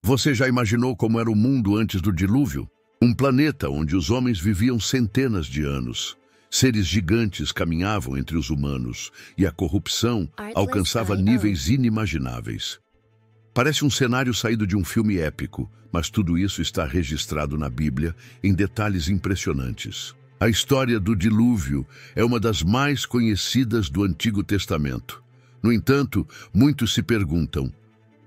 Você já imaginou como era o mundo antes do dilúvio? Um planeta onde os homens viviam centenas de anos. Seres gigantes caminhavam entre os humanos e a corrupção alcançava níveis inimagináveis. Parece um cenário saído de um filme épico, mas tudo isso está registrado na Bíblia em detalhes impressionantes. A história do dilúvio é uma das mais conhecidas do Antigo Testamento. No entanto, muitos se perguntam: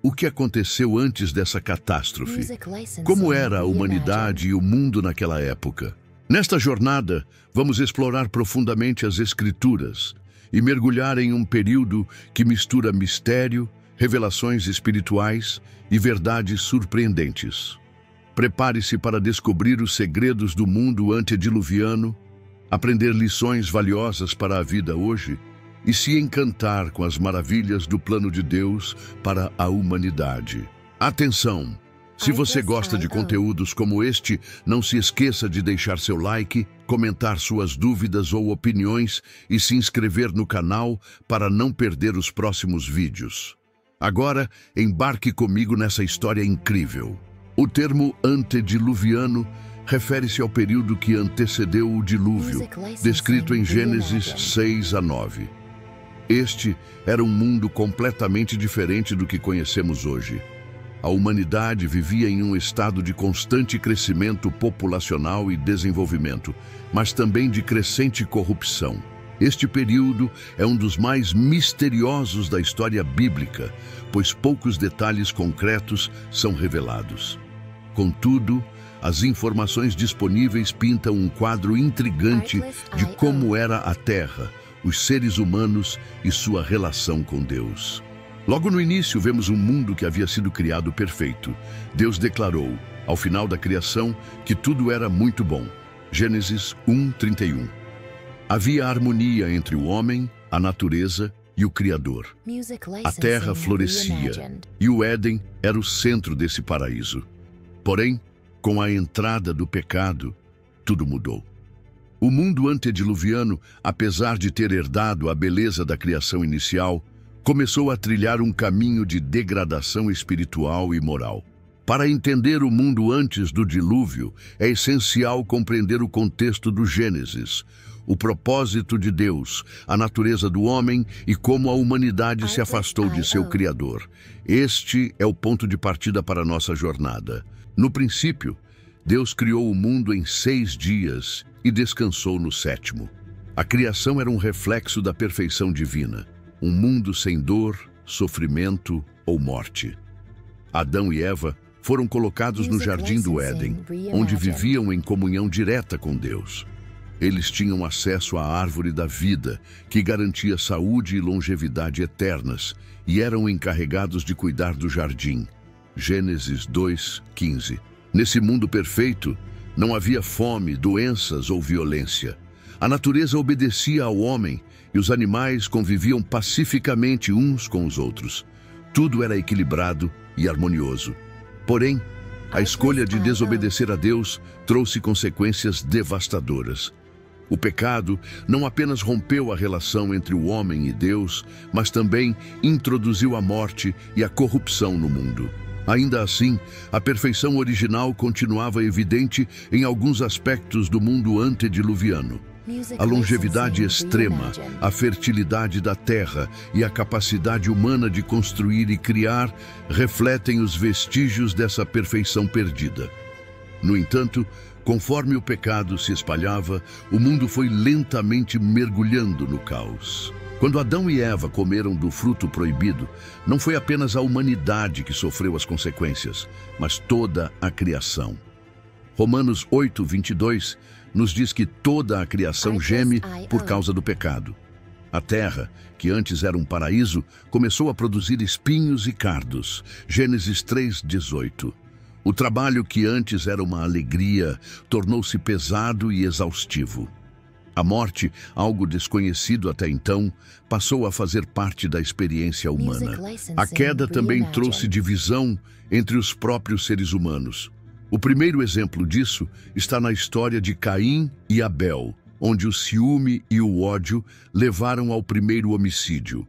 o que aconteceu antes dessa catástrofe? Como era a humanidade e o mundo naquela época? Nesta jornada, vamos explorar profundamente as Escrituras e mergulhar em um período que mistura mistério, revelações espirituais e verdades surpreendentes. Prepare-se para descobrir os segredos do mundo antediluviano, aprender lições valiosas para a vida hoje e se encantar com as maravilhas do plano de Deus para a humanidade. Atenção! Se você gosta de conteúdos como este, não se esqueça de deixar seu like, comentar suas dúvidas ou opiniões e se inscrever no canal para não perder os próximos vídeos. Agora, embarque comigo nessa história incrível. O termo antediluviano refere-se ao período que antecedeu o dilúvio, descrito em Gênesis 6 a 9. Este era um mundo completamente diferente do que conhecemos hoje. A humanidade vivia em um estado de constante crescimento populacional e desenvolvimento, mas também de crescente corrupção. Este período é um dos mais misteriosos da história bíblica, pois poucos detalhes concretos são revelados. Contudo, as informações disponíveis pintam um quadro intrigante de como era a Terra, os seres humanos e sua relação com Deus. Logo no início, vemos um mundo que havia sido criado perfeito. Deus declarou, ao final da criação, que tudo era muito bom. Gênesis 1:31. Havia harmonia entre o homem, a natureza e o Criador. A terra florescia e o Éden era o centro desse paraíso. Porém, com a entrada do pecado, tudo mudou. O mundo antediluviano, apesar de ter herdado a beleza da criação inicial, começou a trilhar um caminho de degradação espiritual e moral. Para entender o mundo antes do dilúvio, é essencial compreender o contexto do Gênesis, o propósito de Deus, a natureza do homem e como a humanidade se afastou de seu Criador. Este é o ponto de partida para a nossa jornada. No princípio, Deus criou o mundo em 6 dias e descansou no 7º. A criação era um reflexo da perfeição divina, um mundo sem dor, sofrimento ou morte. Adão e Eva foram colocados no Jardim do Éden, onde viviam em comunhão direta com Deus. Eles tinham acesso à árvore da vida, que garantia saúde e longevidade eternas, e eram encarregados de cuidar do jardim. Gênesis 2:15. Nesse mundo perfeito, não havia fome, doenças ou violência. A natureza obedecia ao homem e os animais conviviam pacificamente uns com os outros. Tudo era equilibrado e harmonioso. Porém, a escolha de desobedecer a Deus trouxe consequências devastadoras. O pecado não apenas rompeu a relação entre o homem e Deus, mas também introduziu a morte e a corrupção no mundo. Ainda assim, a perfeição original continuava evidente em alguns aspectos do mundo antediluviano. A longevidade extrema, a fertilidade da terra e a capacidade humana de construir e criar refletem os vestígios dessa perfeição perdida. No entanto, conforme o pecado se espalhava, o mundo foi lentamente mergulhando no caos. Quando Adão e Eva comeram do fruto proibido, não foi apenas a humanidade que sofreu as consequências, mas toda a criação. Romanos 8:22 nos diz que toda a criação geme por causa do pecado. A terra, que antes era um paraíso, começou a produzir espinhos e cardos. Gênesis 3:18. O trabalho que antes era uma alegria tornou-se pesado e exaustivo. A morte, algo desconhecido até então, passou a fazer parte da experiência humana. A queda também trouxe divisão entre os próprios seres humanos. O primeiro exemplo disso está na história de Caim e Abel, onde o ciúme e o ódio levaram ao primeiro homicídio.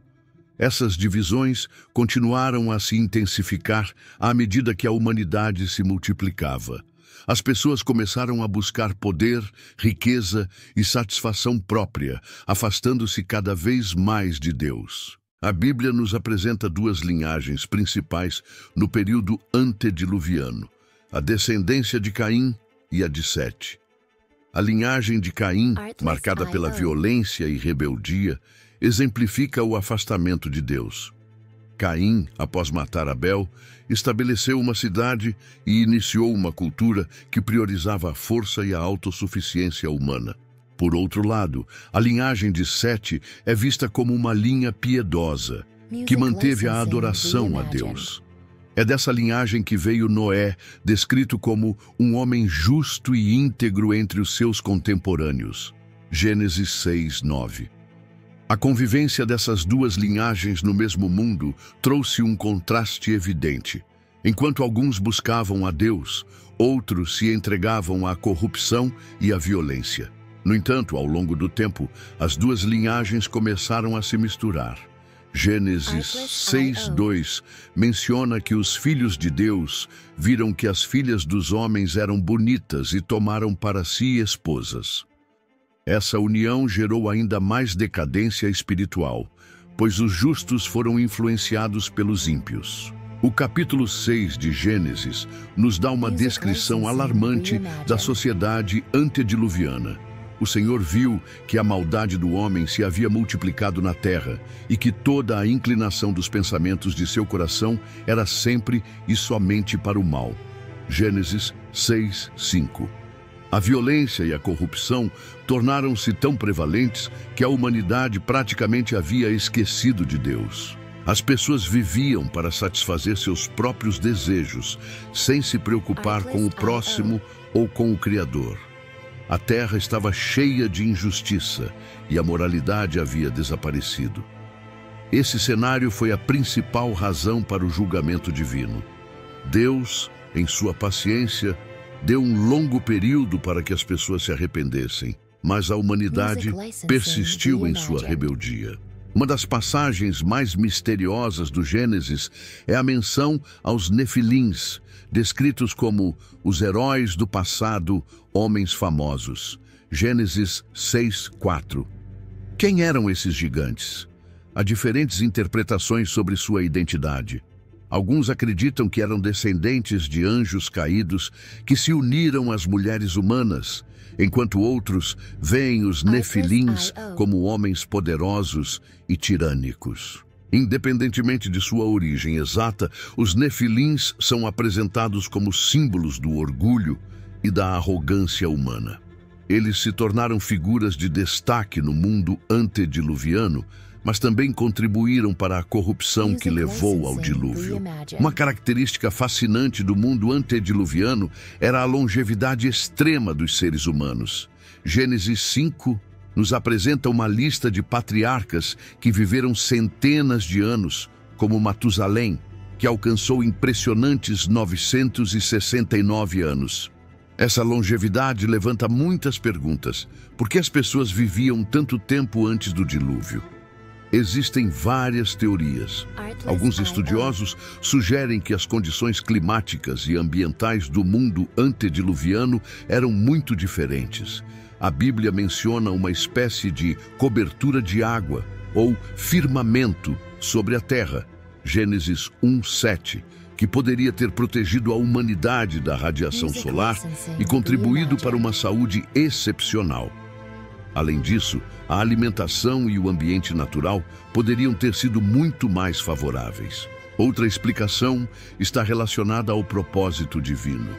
Essas divisões continuaram a se intensificar à medida que a humanidade se multiplicava. As pessoas começaram a buscar poder, riqueza e satisfação própria, afastando-se cada vez mais de Deus. A Bíblia nos apresenta duas linhagens principais no período antediluviano: a descendência de Caim e a de Sete. A linhagem de Caim, marcada pela violência e rebeldia, exemplifica o afastamento de Deus. Caim, após matar Abel, estabeleceu uma cidade e iniciou uma cultura que priorizava a força e a autossuficiência humana. Por outro lado, a linhagem de Sete é vista como uma linha piedosa, que manteve a adoração a Deus. É dessa linhagem que veio Noé, descrito como um homem justo e íntegro entre os seus contemporâneos. Gênesis 6:9. A convivência dessas duas linhagens no mesmo mundo trouxe um contraste evidente. Enquanto alguns buscavam a Deus, outros se entregavam à corrupção e à violência. No entanto, ao longo do tempo, as duas linhagens começaram a se misturar. Gênesis 6:2 menciona que os filhos de Deus viram que as filhas dos homens eram bonitas e tomaram para si esposas. Essa união gerou ainda mais decadência espiritual, pois os justos foram influenciados pelos ímpios. O capítulo 6 de Gênesis nos dá uma descrição alarmante da sociedade antediluviana. O Senhor viu que a maldade do homem se havia multiplicado na terra e que toda a inclinação dos pensamentos de seu coração era sempre e somente para o mal. Gênesis 6:5. A violência e a corrupção tornaram-se tão prevalentes que a humanidade praticamente havia esquecido de Deus. As pessoas viviam para satisfazer seus próprios desejos, sem se preocupar com o próximo ou com o Criador. A terra estava cheia de injustiça e a moralidade havia desaparecido. Esse cenário foi a principal razão para o julgamento divino. Deus, em sua paciência, deu um longo período para que as pessoas se arrependessem, mas a humanidade persistiu em sua rebeldia. Uma das passagens mais misteriosas do Gênesis é a menção aos Nefilins, descritos como os heróis do passado, homens famosos. Gênesis 6:4. Quem eram esses gigantes? Há diferentes interpretações sobre sua identidade. Alguns acreditam que eram descendentes de anjos caídos que se uniram às mulheres humanas, enquanto outros veem os Nefilins como homens poderosos e tirânicos. Independentemente de sua origem exata, os Nefilins são apresentados como símbolos do orgulho e da arrogância humana. Eles se tornaram figuras de destaque no mundo antediluviano, mas também contribuíram para a corrupção que levou ao dilúvio. Uma característica fascinante do mundo antediluviano era a longevidade extrema dos seres humanos. Gênesis 5 nos apresenta uma lista de patriarcas que viveram centenas de anos, como Matusalém, que alcançou impressionantes 969 anos. Essa longevidade levanta muitas perguntas. Por que as pessoas viviam tanto tempo antes do dilúvio? Existem várias teorias. Alguns estudiosos sugerem que as condições climáticas e ambientais do mundo antediluviano eram muito diferentes. A Bíblia menciona uma espécie de cobertura de água, ou firmamento, sobre a terra, Gênesis 1:7, que poderia ter protegido a humanidade da radiação solar e contribuído para uma saúde excepcional. Além disso, a alimentação e o ambiente natural poderiam ter sido muito mais favoráveis. Outra explicação está relacionada ao propósito divino.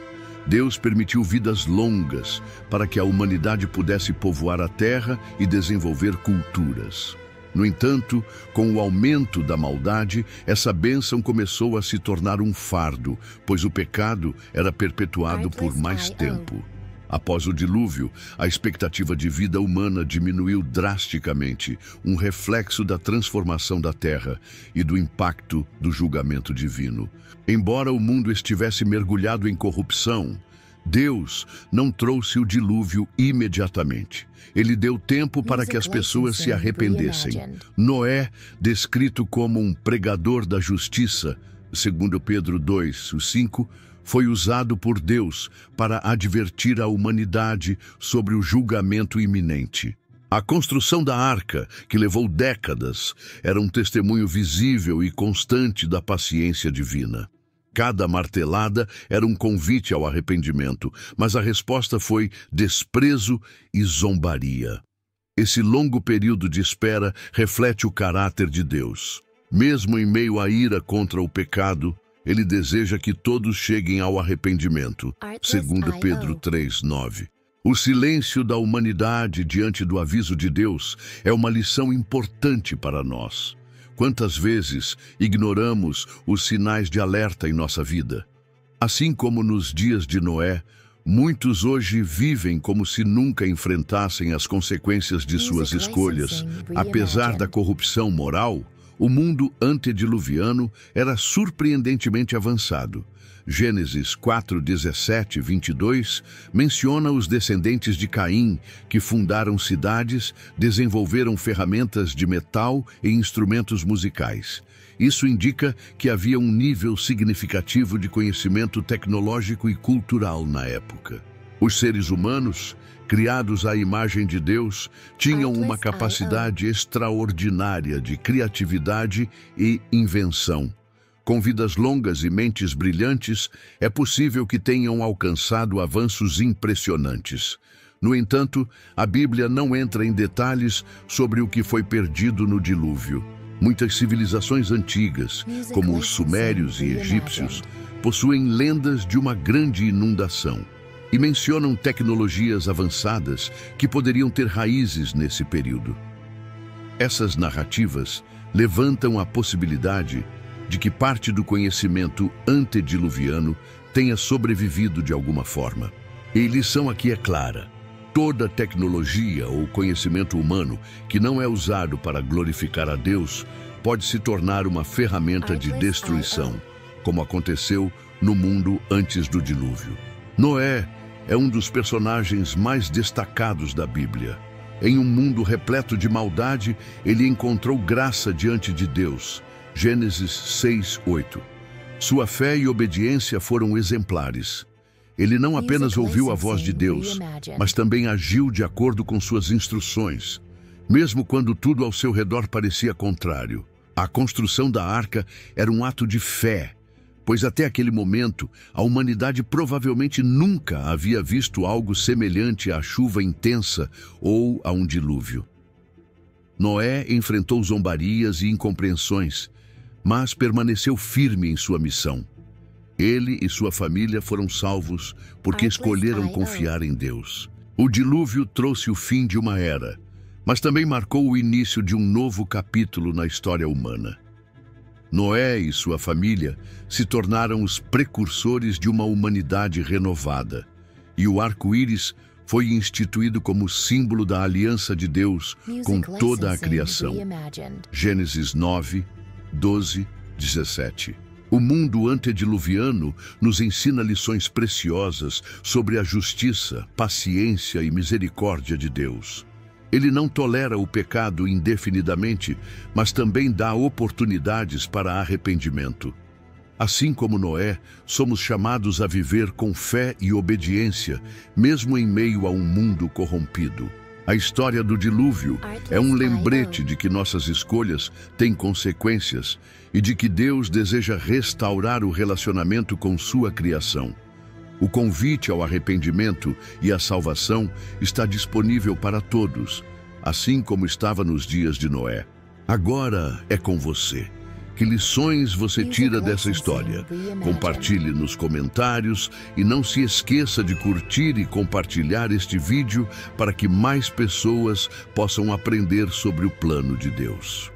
Deus permitiu vidas longas para que a humanidade pudesse povoar a terra e desenvolver culturas. No entanto, com o aumento da maldade, essa bênção começou a se tornar um fardo, pois o pecado era perpetuado por mais tempo. Após o dilúvio, a expectativa de vida humana diminuiu drasticamente, um reflexo da transformação da terra e do impacto do julgamento divino. Embora o mundo estivesse mergulhado em corrupção, Deus não trouxe o dilúvio imediatamente. Ele deu tempo para que as pessoas se arrependessem. Noé, descrito como um pregador da justiça, segundo Pedro 2:5, foi usado por Deus para advertir a humanidade sobre o julgamento iminente. A construção da arca, que levou décadas, era um testemunho visível e constante da paciência divina. Cada martelada era um convite ao arrependimento, mas a resposta foi desprezo e zombaria. Esse longo período de espera reflete o caráter de Deus. Mesmo em meio à ira contra o pecado, Ele deseja que todos cheguem ao arrependimento, segundo Pedro 3:9. O silêncio da humanidade diante do aviso de Deus é uma lição importante para nós. Quantas vezes ignoramos os sinais de alerta em nossa vida? Assim como nos dias de Noé, muitos hoje vivem como se nunca enfrentassem as consequências de suas escolhas. Apesar da corrupção moral, o mundo antediluviano era surpreendentemente avançado. Gênesis 4:17-22 menciona os descendentes de Caim, que fundaram cidades, desenvolveram ferramentas de metal e instrumentos musicais. Isso indica que havia um nível significativo de conhecimento tecnológico e cultural na época. Os seres humanos, criados à imagem de Deus, tinham uma capacidade extraordinária de criatividade e invenção. Com vidas longas e mentes brilhantes, é possível que tenham alcançado avanços impressionantes. No entanto, a Bíblia não entra em detalhes sobre o que foi perdido no dilúvio. Muitas civilizações antigas, como os sumérios e egípcios, possuem lendas de uma grande inundação e mencionam tecnologias avançadas que poderiam ter raízes nesse período. Essas narrativas levantam a possibilidade de que parte do conhecimento antediluviano tenha sobrevivido de alguma forma. E a lição aqui é clara: toda tecnologia ou conhecimento humano que não é usado para glorificar a Deus pode se tornar uma ferramenta de destruição, como aconteceu no mundo antes do dilúvio. Noé é um dos personagens mais destacados da Bíblia. Em um mundo repleto de maldade, ele encontrou graça diante de Deus. Gênesis 6:8. Sua fé e obediência foram exemplares. Ele não apenas ouviu a voz de Deus, mas também agiu de acordo com suas instruções, mesmo quando tudo ao seu redor parecia contrário. A construção da arca era um ato de fé, pois até aquele momento a humanidade provavelmente nunca havia visto algo semelhante à chuva intensa ou a um dilúvio. Noé enfrentou zombarias e incompreensões, mas permaneceu firme em sua missão. Ele e sua família foram salvos porque escolheram confiar em Deus. O dilúvio trouxe o fim de uma era, mas também marcou o início de um novo capítulo na história humana. Noé e sua família se tornaram os precursores de uma humanidade renovada, e o arco-íris foi instituído como símbolo da aliança de Deus com toda a criação. Gênesis 9:12-17. O mundo antediluviano nos ensina lições preciosas sobre a justiça, paciência e misericórdia de Deus. Ele não tolera o pecado indefinidamente, mas também dá oportunidades para arrependimento. Assim como Noé, somos chamados a viver com fé e obediência, mesmo em meio a um mundo corrompido. A história do dilúvio é um lembrete de que nossas escolhas têm consequências e de que Deus deseja restaurar o relacionamento com sua criação. O convite ao arrependimento e à salvação está disponível para todos, assim como estava nos dias de Noé. Agora é com você. Que lições você tira dessa história? Compartilhe nos comentários e não se esqueça de curtir e compartilhar este vídeo para que mais pessoas possam aprender sobre o plano de Deus.